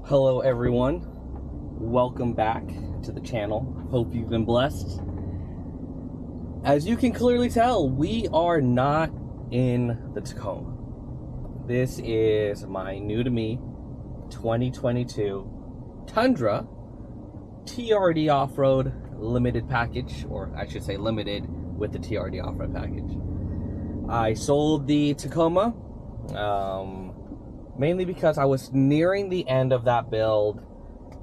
Hello everyone, welcome back to the channel. Hope you've been blessed. As you can clearly tell, we are not in the Tacoma. This is my new to me 2022 Tundra TRD off-road limited package, or I should say limited with the TRD off-road package. I sold the Tacoma mainly because I was nearing the end of that build,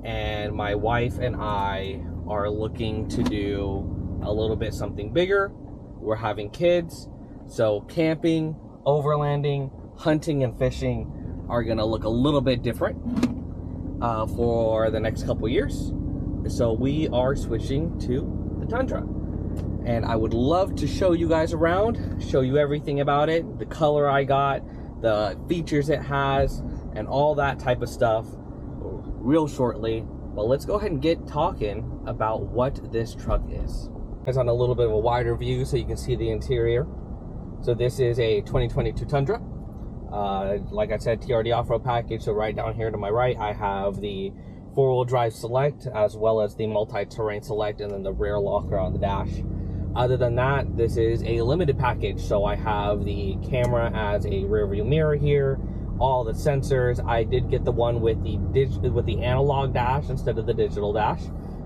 and my wife and I are looking to do a little bit something bigger. We're having kids, so camping, overlanding, hunting, and fishing are gonna look a little bit different for the next couple years. So we are switching to the Tundra, and I would love to show you guys around, show you everything about it, the color I got, the features it has, and all that type of stuff real shortly. But let's go ahead and get talking about what this truck is. It's on a little bit of a wider view so you can see the interior. So this is a 2022 Tundra. Like I said, TRD off-road package. So right down here to my right, I have the four-wheel drive select, as well as the multi-terrain select, and then the rear locker on the dash. Other than that, this is a limited package. So I have the camera as a rear view mirror here, all the sensors. I did get the one with the analog dash instead of the digital dash.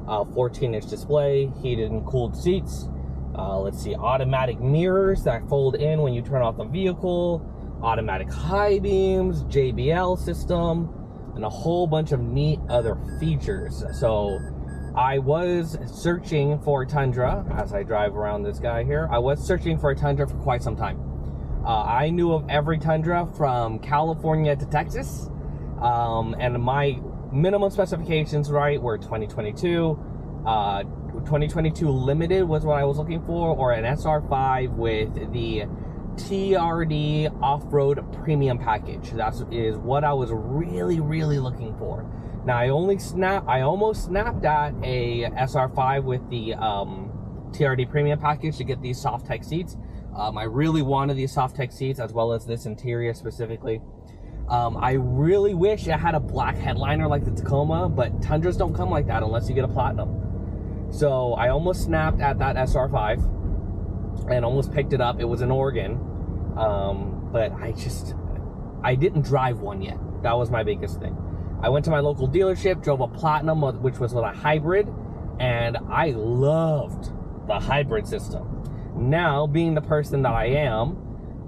14-inch display, heated and cooled seats. Let's see, automatic mirrors that fold in when you turn off the vehicle, automatic high beams, JBL system, and a whole bunch of neat other features. So I was searching for a Tundra as I drive around this guy here. I was searching for a Tundra for quite some time. I knew of every Tundra from California to Texas, and my minimum specifications, right, were 2022. 2022 limited was what I was looking for, or an SR5 with the TRD off-road premium package. That is what I was really looking for. Now I almost snapped at a SR5 with the TRD premium package to get these soft tech seats. I really wanted these soft tech seats, as well as this interior specifically. I really wish it had a black headliner like the Tacoma, but Tundras don't come like that unless you get a platinum. So I almost snapped at that SR5 and almost picked it up. It was in Oregon, but I didn't drive one yet. That was my biggest thing. I went to my local dealership, drove a platinum, which was with a hybrid, and I loved the hybrid system. Now, being the person that I am,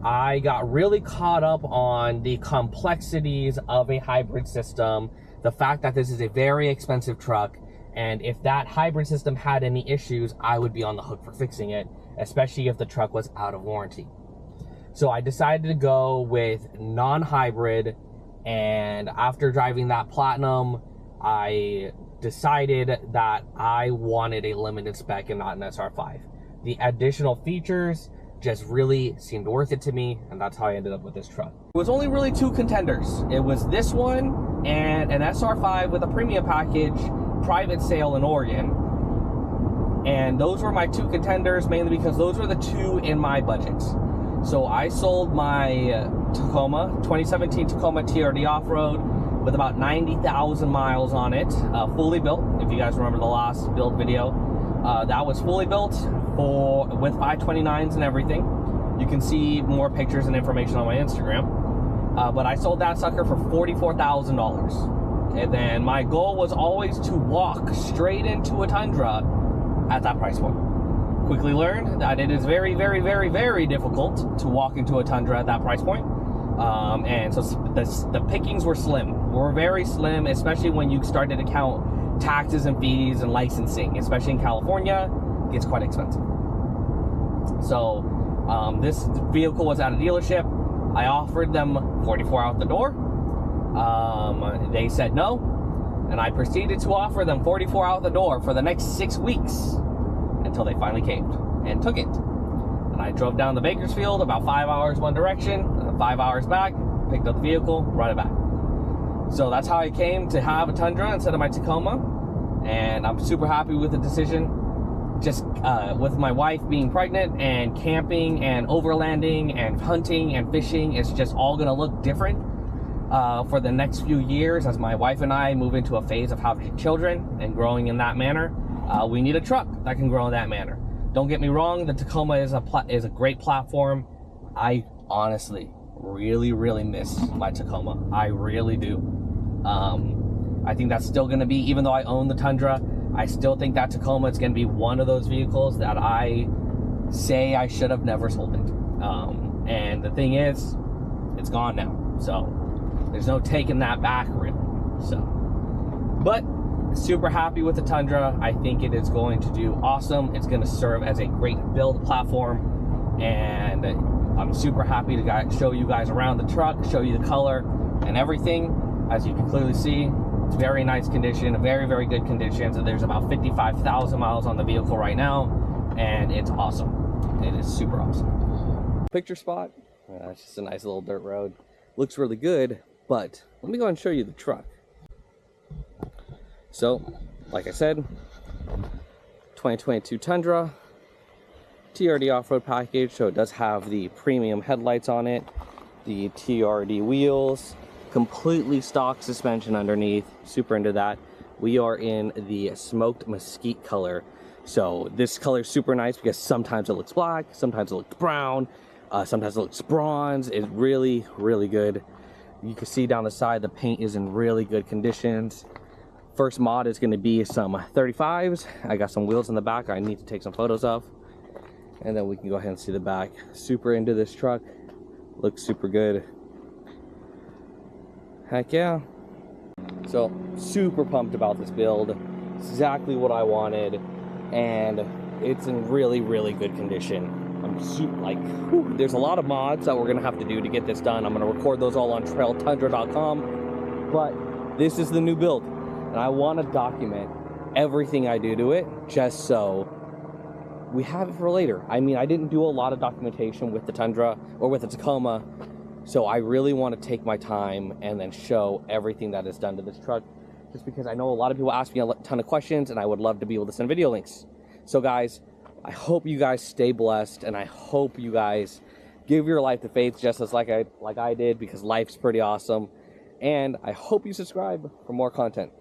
I got really caught up on the complexities of a hybrid system, the fact that this is a very expensive truck, and if that hybrid system had any issues, I would be on the hook for fixing it, especially if the truck was out of warranty. So I decided to go with non-hybrid, and after driving that platinum, I decided that I wanted a limited spec and not an SR5. The additional features just really seemed worth it to me, and that's how I ended up with this truck. It was only really two contenders. It was this one and an SR5 with a premium package, private sale in Oregon. And those were my two contenders, mainly because those were the two in my budget. So I sold my Tacoma, 2017 Tacoma TRD off-road with about 90,000 miles on it, fully built. If you guys remember the last build video, that was fully built with 529s and everything. You can see more pictures and information on my Instagram. But I sold that sucker for $44,000. And then my goal was always to walk straight into a Tundra at that price point. Quickly learned that it is very difficult to walk into a Tundra at that price point. And so the pickings were slim. Were very slim, especially when you started to count taxes and fees and licensing, especially in California. It gets quite expensive. So this vehicle was at a dealership. I offered them 44 out the door. They said no, and I proceeded to offer them 44 out the door for the next 6 weeks until they finally caved and took it. And I drove down to Bakersfield, about 5 hours one direction, 5 hours back, picked up the vehicle, brought it back. So that's how I came to have a Tundra instead of my Tacoma, and I'm super happy with the decision. Just with my wife being pregnant and camping and overlanding and hunting and fishing, it's just all gonna look different. for the next few years, as my wife and I move into a phase of having children and growing in that manner, we need a truck that can grow in that manner. Don't get me wrong, the Tacoma is a great platform. I honestly really miss my Tacoma. I really do. I think that's still going to be, even though I own the Tundra, I still think that Tacoma is going to be one of those vehicles that I say I should have never sold it. And the thing is, it's gone now. So there's no taking that back, really. So, but super happy with the Tundra. I think it is going to do awesome. It's going to serve as a great build platform, and I'm super happy to show you guys around the truck, show you the color and everything. As you can clearly see, it's very nice condition, very good condition. So there's about 55,000 miles on the vehicle right now, and it's awesome. It is super awesome. Picture spot. It's just a nice little dirt road. Looks really good, but let me go and show you the truck. So, like I said, 2022 Tundra, TRD off-road package, so it does have the premium headlights on it, the TRD wheels, completely stock suspension underneath, super into that. We are in the smoked mesquite color, so this color is super nice because sometimes it looks black, sometimes it looks brown, sometimes it looks bronze. It's really good. You can see down the side the paint is in really good conditions. First mod is going to be some 35s. I got some wheels in the back I need to take some photos of, and then we can go ahead and see the back. Super into this truck, looks super good. Heck yeah. So super pumped about this build. Exactly what I wanted, and it's in really good condition. I'm super, like, whew, there's a lot of mods that we're gonna have to do to get this done. I'm gonna record those all on trailtundra.com, but this is the new build, and I want to document everything I do to it just so we have it for later. I mean, I didn't do a lot of documentation with the Tundra or with the Tacoma, so I really want to take my time and then show everything that is done to this truck, just because I know a lot of people ask me a ton of questions, and I would love to be able to send video links. So guys, I hope you guys stay blessed, and I hope you guys give your life to faith just as like I did, because life's pretty awesome. And I hope you subscribe for more content.